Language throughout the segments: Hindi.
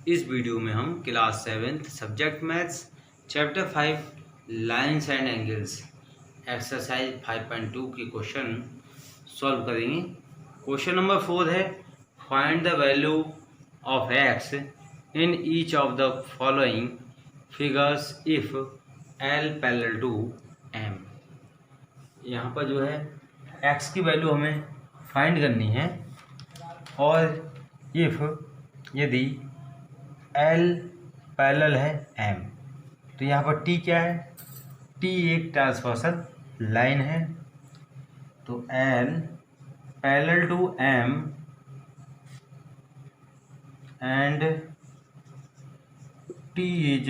इस वीडियो में हम class 7th subject maths chapter 5 lines and angles exercise 5.2 के क्वेश्चन सॉल्व करेंगे। क्वेश्चन नंबर 4 है find the value of x in each of the following figures if l parallel to m. यहाँ पर जो है एक्स की वैल्यू हमें फाइंड करनी है और इफ यदि एल पैरेलल है एम, तो यहाँ पर टी क्या है? टी एक ट्रांसवर्सल लाइन है, तो l parallel to m and t is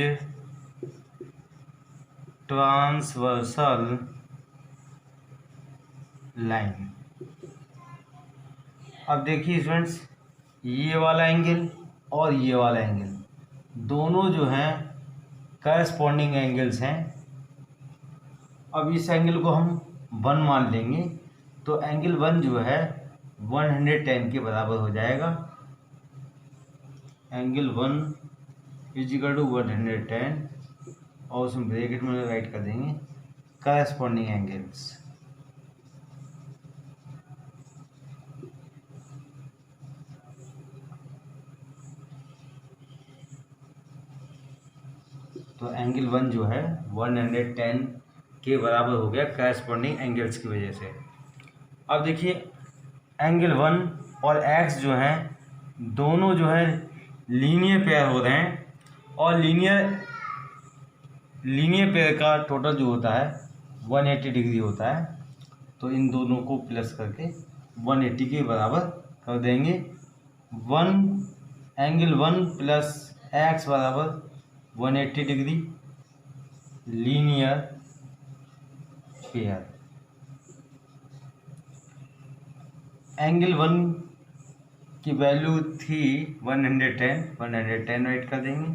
transversal line. अब देखिए स्टूडेंट्स, ये वाला एंगल और ये वाला एंगल दोनों जो हैं करस्पॉन्डिंग एंगल्स हैं। अब इस एंगल को हम 1 मान लेंगे, तो एंगल 1 जो है 110 के बराबर हो जाएगा। एंगल 1 इजिकल टू 110 और उसमें ब्रैकेट में राइट कर देंगे करस्पॉन्डिंग एंगल्स। तो एंगल 1 जो है 110 के बराबर हो गया करस्पॉन्डिंग एंगल्स की वजह से। अब देखिए एंगल 1 और एक्स जो हैं दोनों जो है लीनियर पेयर हो रहे हैं, और लीनियर पेयर का टोटल जो होता है 180 डिग्री होता है। तो इन दोनों को प्लस करके 180 के बराबर कर देंगे। एंगल 1 प्लस एक्स बराबर 180 डिग्री लीनियर पेयर। एंगल 1 की वैल्यू थी 110 राइट कर देंगे,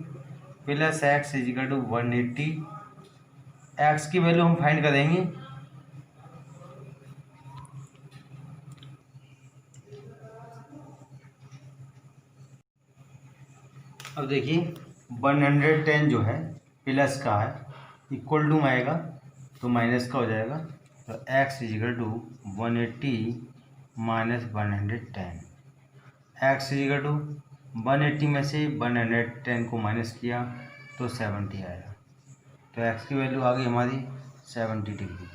प्लस एक्स इजिकल टू 180। एक्स की वैल्यू हम फाइंड करेंगे, अब देखिए 110 जो है प्लस का है, इक्वल टू में आएगा तो माइनस का हो जाएगा, तो x is equal to 180 minus 110। X is equal to 180 में से 110 को माइनस किया तो 70 आया, तो एक्स की वैल्यू आ गई हमारी 70 डिग्री।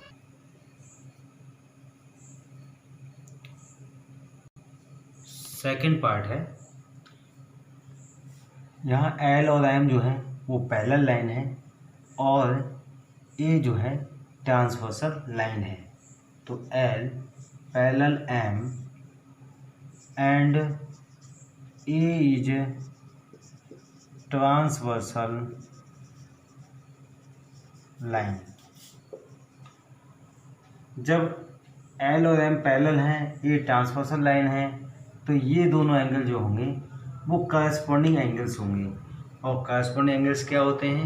सेकंड पार्ट है, यहाँ एल और एम जो है वो पैरेलल लाइन है और ए जो है ट्रांसवर्सल लाइन है। तो l parallel m and a is transversal line. जब एल और एम पैरेलल हैं, ए ट्रांसवर्सल लाइन है, तो ये दोनों एंगल जो होंगे वो करस्पॉन्डिंग एंगल्स होंगे। और करस्पॉन्डिंग एंगल्स क्या होते हैं?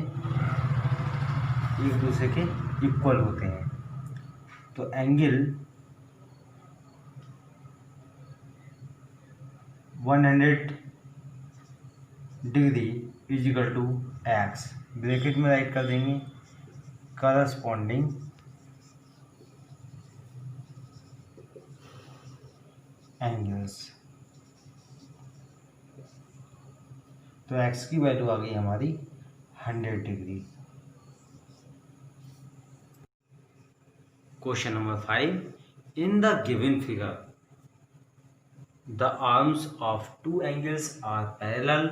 एक दूसरे के इक्वल होते हैं। तो angle 100 degree is equal to x, bracket में राइट कर देंगे करस्पॉन्डिंग एंगल्स। तो एक्स की वैल्यू आ गई हमारी 100 degree. Question number 5, in the given figure the arms of 2 angles are parallel.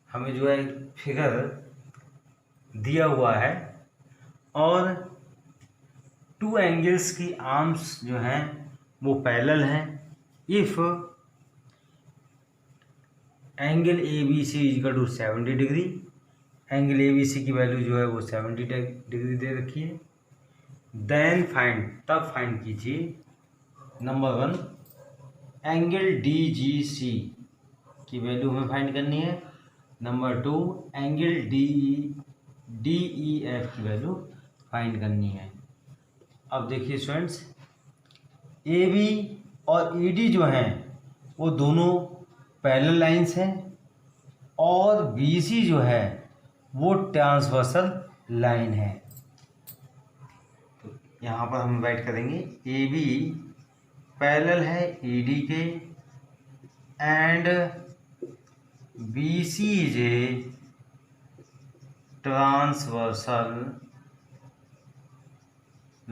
हमें जो है फिगर दिया हुआ है और 2 एंगल्स की आर्म्स जो हैं वो पैरेलल हैं। If angle A B C is equal to 70 degree, angle A B C की वैल्यू जो है वो 70 डिग्री दे रखी है। देन फाइंड, तब फाइंड कीजिए नंबर 1 एंगल डी जी सी की वैल्यू हमें फाइंड करनी है। Number 2 angle D E F की वैल्यू फाइंड करनी है। अब देखिए स्टूडेंट्स, ए बी और ई डी जो हैं वो दोनों पैरेलल लाइंस हैं और BC जो है वो ट्रांसवर्सल लाइन है। तो यहाँ पर हम राइट करेंगे AB पैरेलल है ED के and BC is a transversal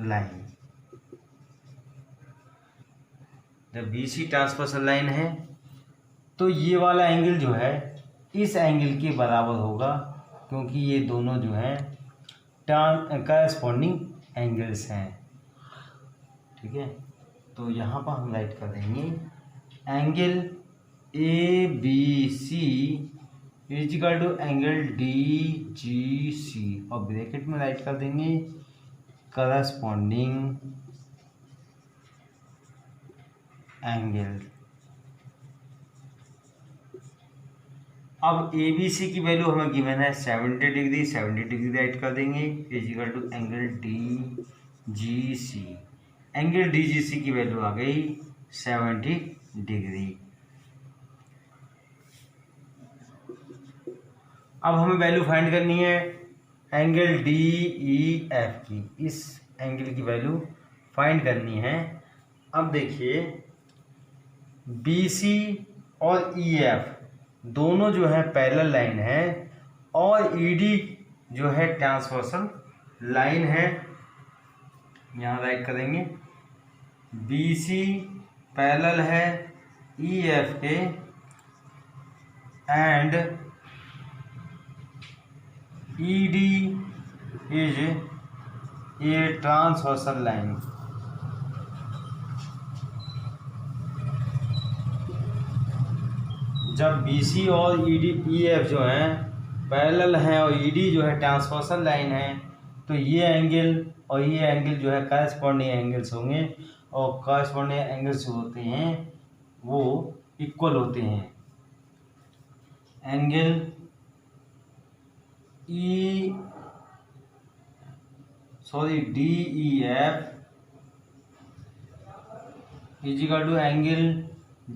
line. जब BC ट्रांसवर्सल लाइन है तो ये वाला एंगल जो है इस एंगल के बराबर होगा, क्योंकि ये दोनों जो हैं करस्पॉन्डिंग एंगल्स हैं। ठीक है, तो यहाँ पर हम राइट कर देंगे angle ABC is equal to angle DGC और ब्रैकेट में राइट कर देंगे करस्पॉन्डिंग एंगल। अब ABC की वैल्यू हमें गिवन है 70 डिग्री, 70 डिग्री राइट कर देंगे is equal to angle DGC। Angle DGC की वैल्यू आ गई 70 डिग्री। अब हमें वैल्यू फाइंड करनी है एंगल DEF की, इस एंगल की वैल्यू फाइंड करनी है। अब देखिए BC और EF दोनों जो है पैरेलल लाइन है और ED जो है ट्रांसवर्सल लाइन है। यहाँ राइट करेंगे BC पैरेलल है EF के and ED is a transversal line. जब BC और EF जो हैं पैरेलल हैं और ED जो है ट्रांसवर्सल लाइन है, तो ये एंगल और ये एंगल जो है करस्पॉन्डिंग एंगल्स होंगे और करस्पॉन्डिंग एंगल्स जो होते हैं वो इक्वल होते हैं। Angle DEF is equal to angle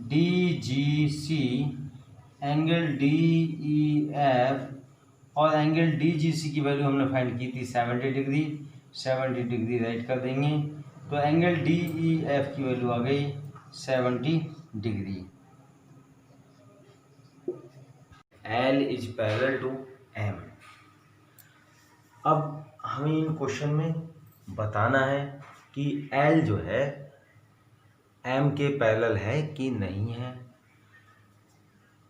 DGC। Angle DEF और एंगल DGC की वैल्यू हमने फाइंड की थी 70 डिग्री, 70 डिग्री राइट कर देंगे तो एंगल DEF की वैल्यू आ गई 70 degree. L is parallel to M। अब हमें इन क्वेश्चन में बताना है कि L जो है M के पैरेलल है कि नहीं है।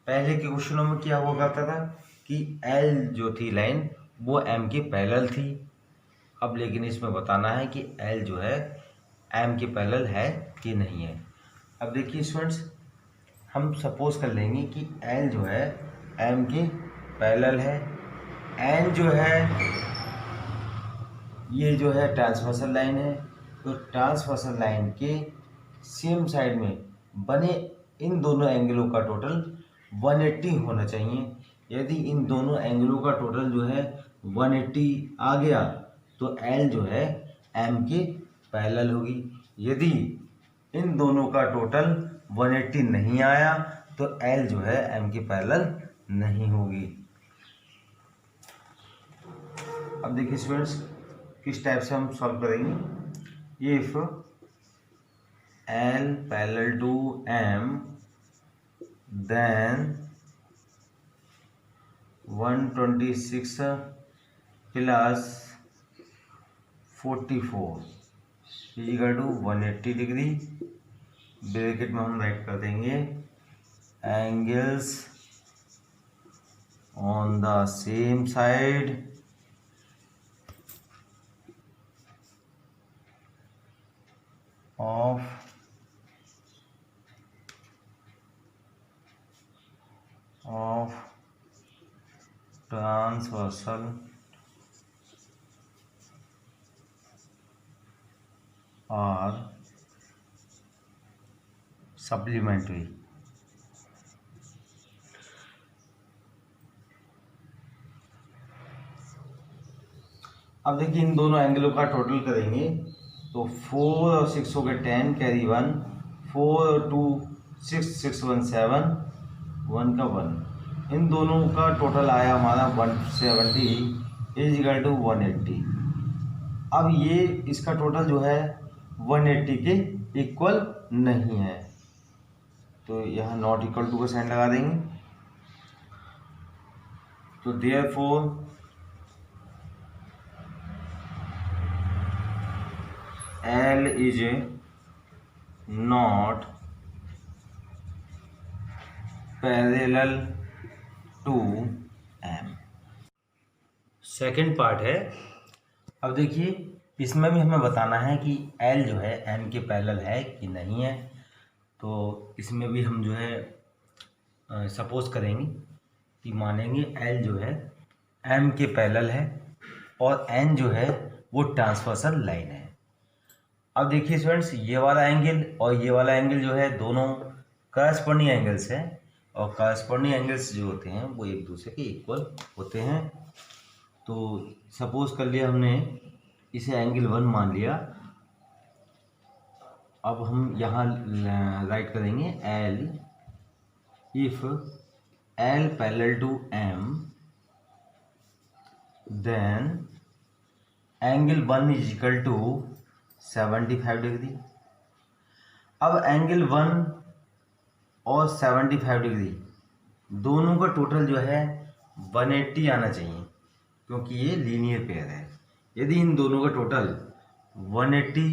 पहले के क्वेश्चनों में क्या हुआ करता था कि L जो थी लाइन वो M के पैरेलल थी। अब लेकिन इसमें बताना है कि L जो है M के पैरेलल है कि नहीं है। अब देखिए स्टूडेंट्स, हम सपोज कर लेंगे कि L जो है M के पैरेलल है। N जो है ये जो है ट्रांसवर्सल लाइन है, तो ट्रांसवर्सल लाइन के सेम साइड में बने इन दोनों एंगलों का टोटल 180 होना चाहिए। यदि इन दोनों एंगलों का टोटल जो है 180 आ गया तो L जो है M के पैरेलल होगी। यदि इन दोनों का टोटल 180 नहीं आया तो L जो है M के पैरेलल नहीं होगी। अब देखिए स्टूडेंट्स, किस टाइप से हम सॉल्व करेंगे। If L parallel to M then 126 plus 44 is equal to 180 degree. Bracket में हम राइट कर देंगे angles on the same side of transversal और सप्लीमेंट्री। अब देखिए इन दोनों एंगलों का टोटल करेंगे तो 4 और 6 हो गए 10 कैरी 1, 4 और 2 6, 6 1 7 1 का 1, इन दोनों का टोटल आया हमारा 170 इज इक्वल टू 180। अब ये इसका टोटल जो है 180 के इक्वल नहीं है, तो यहाँ नॉट इक्वल टू का साइन लगा देंगे। तो therefore L is not parallel to M। Second part है। अब देखिए इसमें भी हमें बताना है कि L जो है M के पैरेलल है कि नहीं है। तो इसमें भी हम जो है सपोज करेंगे कि मानेंगे L जो है M के पैरेलल है और N जो है वो ट्रांसवर्सल लाइन है। अब देखिए स्टूडेंट्स, ये वाला एंगल और ये वाला एंगल जो है दोनों करस्पॉन्डिंग एंगल्स हैं, और करस्पॉन्डिंग एंगल्स जो होते हैं वो एक दूसरे के इक्वल होते हैं। तो सपोज कर लिया हमने इसे एंगल 1 मान लिया। अब हम यहाँ राइट करेंगे L if L parallel to M then angle 1 is equal to 75 degree. अब एंगल 1 और 75 डिग्री दोनों का टोटल जो है 180 आना चाहिए, क्योंकि ये लीनियर पेयर है। यदि इन दोनों का टोटल 180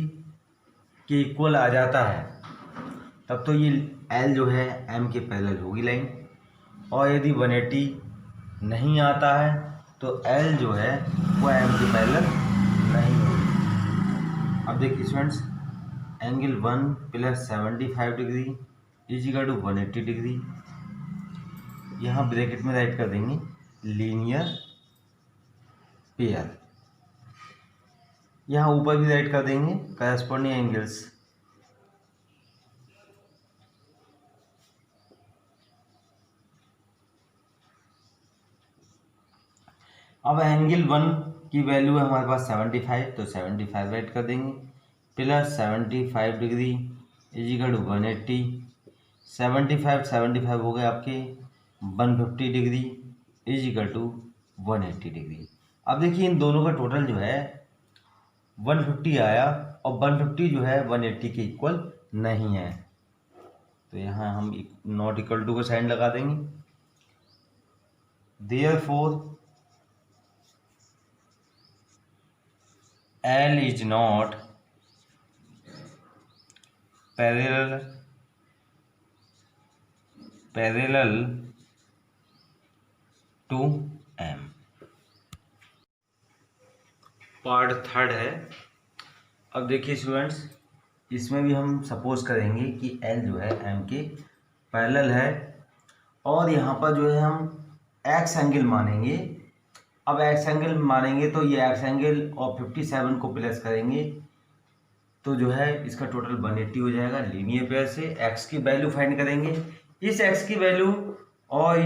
के इक्वल आ जाता है तब तो ये L जो है M के पैरेलल होगी लाइन, और यदि 180 नहीं आता है तो L जो है वो M के पैरेलल नहीं होगी। अब देखिए students, angle 1 plus 75 degree is equal to 180 degree. यहाँ ब्रैकेट में राइट कर देंगे लीनियर पेयर। यहाँ ऊपर भी राइट कर देंगे करस्पॉन्डिंग एंगल्स। अब एंगल 1 की वैल्यू है हमारे पास 75, तो 75 राइट कर देंगे plus 75 degree is equal to 180। 75 हो गए आपके 150 degree is equal to 180 degree. अब देखिए इन दोनों का टोटल जो है 150 आया, और 150 जो है 180 के इक्वल नहीं है, तो यहाँ हम नॉट इक्वल टू का साइन लगा देंगे। Therefore L is not parallel to M। Part third है। अब देखिए स्टूडेंट्स, इसमें भी हम सपोज करेंगे कि L जो है M के पैरेलल है, और यहाँ पर जो है हम X एंगल मानेंगे। अब X एंगल मानेंगे तो ये X एंगल और 57 को प्लस करेंगे तो जो है इसका टोटल 180 हो जाएगा। लीनियर पेयर से X की वैल्यू फाइंड करेंगे। इस X की वैल्यू और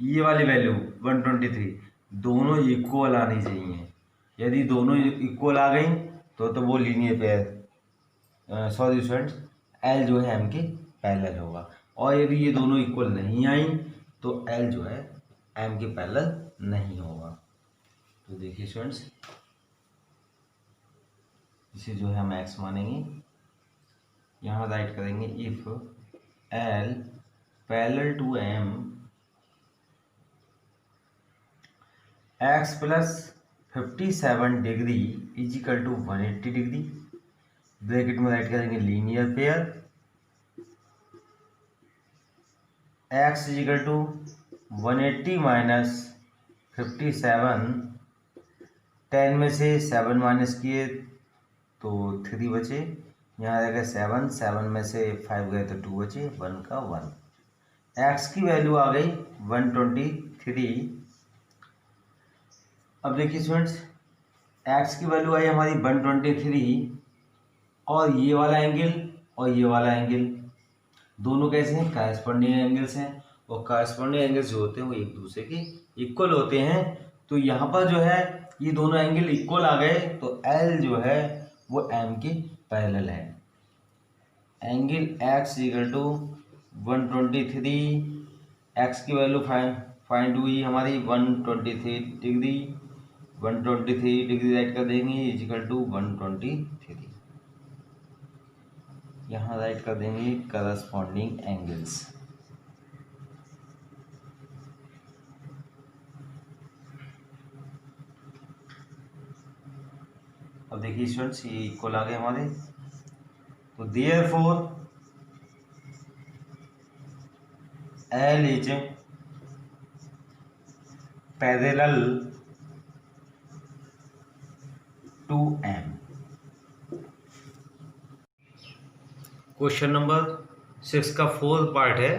ये वाली वैल्यू 123 दोनों इक्वल आनी चाहिए। यदि दोनों इक्वल आ गई तो वो linear pair sorry students L जो है M के पैरेलल होगा, और यदि ये दोनों इक्वल नहीं आई तो L जो है M के पैरेलल नहीं होगा। तो देखिए स्टूडेंट्स, इसे जो है हम X मानेंगे। यहाँ राइट करेंगे if L parallel to M X plus 57 degree is equal to 180 degree. Bracket में राइट करेंगे linear pair X is equal to 180 minus 57। 10 में से 7 माइनस किए तो 3 बचे, यहाँ रहेगा 7 में से 5 गए तो 2 बचे, 1 का 1। X की वैल्यू आ गई 123। अब देखिए स्टूडेंट्स, X की वैल्यू आई हमारी 123, और ये वाला एंगल और ये वाला एंगल दोनों कैसे हैं, करस्पॉन्डिंग एंगल्स हैं, और करस्पॉन्डिंग एंगल्स जो होते हैं वो एक दूसरे के इक्वल होते हैं। तो यहाँ पर जो है ये दोनों एंगल इक्वल आ गए तो L जो है वो M के पैरेलल है। Angle X equal to 123 x की वैल्यू फाइंड हुई हमारी 123 डिग्री, 123 डिग्री राइट कर देंगे इजिकल टू 123। यहाँ राइट कर देंगे करस्पॉन्डिंग एंगल्स। अब देखिए स्टूडेंट्स ये इक्वल आ गए हमारे, तो therefore L is parallel to M। Question number 6 का 4th पार्ट है।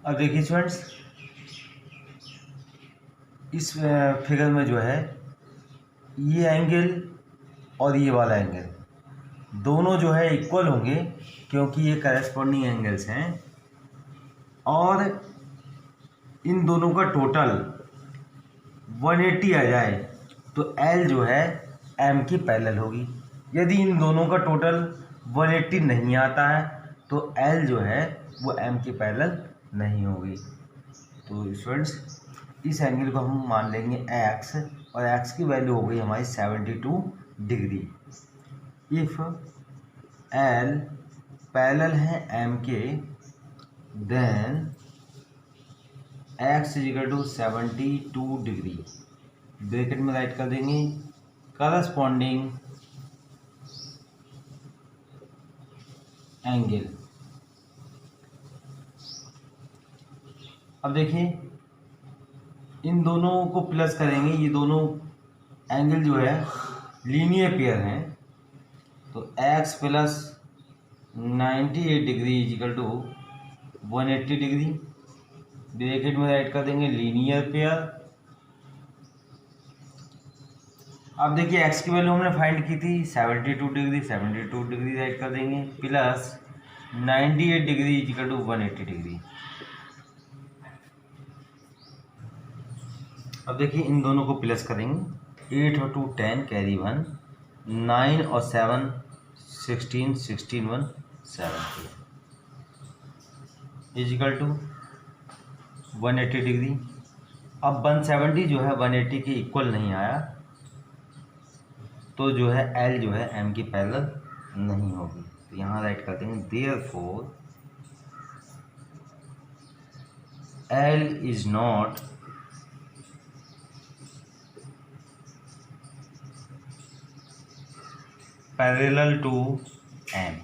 अब देखिए स्टूडेंट्स इस फिगर में जो है ये एंगल और ये वाला एंगल दोनों जो है इक्वल होंगे क्योंकि ये करस्पॉन्डिंग एंगल्स हैं, और इन दोनों का टोटल 180 आ जाए तो L जो है M की पैरेलल होगी। यदि इन दोनों का टोटल 180 नहीं आता है तो L जो है वो M की पैरेलल नहीं होगी। तो स्टूडेंट्स इस एंगल को हम मान लेंगे x, और x की वैल्यू हो गई हमारी 72 डिग्री। इफ L पैरेलल है M के, then x is equal to 72 degree, bracket में राइट कर देंगे करस्पॉन्डिंग एंगल। अब देखिए इन दोनों को प्लस करेंगे, ये दोनों एंगल जो है लीनियर पेयर हैं, तो x plus 98 degree is equal to 180 degree, bracket में राइट कर देंगे लीनियर पेयर। अब देखिए x की वैल्यू हमने फाइंड की थी 72 डिग्री, 72 डिग्री राइट कर देंगे plus 98 degree is equal to 180 degree. अब देखिए इन दोनों को प्लस करेंगे, 8 और 2 10 कैरी 1, 9 और 7 16, 16 1 7 इजिकल टू 180 डिग्री। अब 170 जो है 180 के इक्वल नहीं आया, तो जो है L जो है M की पैरेलल नहीं होगी। तो यहाँ राइट कर देंगे therefore L is not parallel to M।